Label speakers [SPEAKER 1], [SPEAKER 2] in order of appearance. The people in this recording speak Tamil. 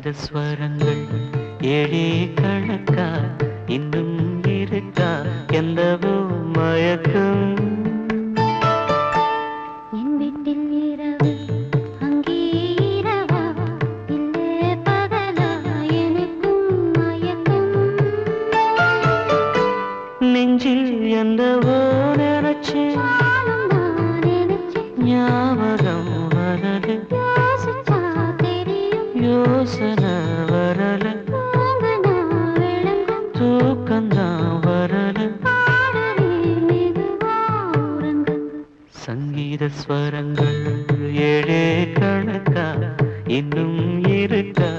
[SPEAKER 1] சங்கீத ஸ்வரங்கள் ஏழே கணக்கா இன்னும் இருக்கா எந்தவோ மயக்கம்
[SPEAKER 2] என் வீட்டில் இரவு அங்கே இரவா இல்லே பகலா எனக்கும் மயக்கம்
[SPEAKER 1] நெஞ்சில் எந்தவோ நினைச்சு ஞாபகம் வரது யோசனை வரல தூக்கந்தான் வரல சங்கீத ஸ்வரங்கள் ஏழே கணக்கா இன்னும் இருக்கா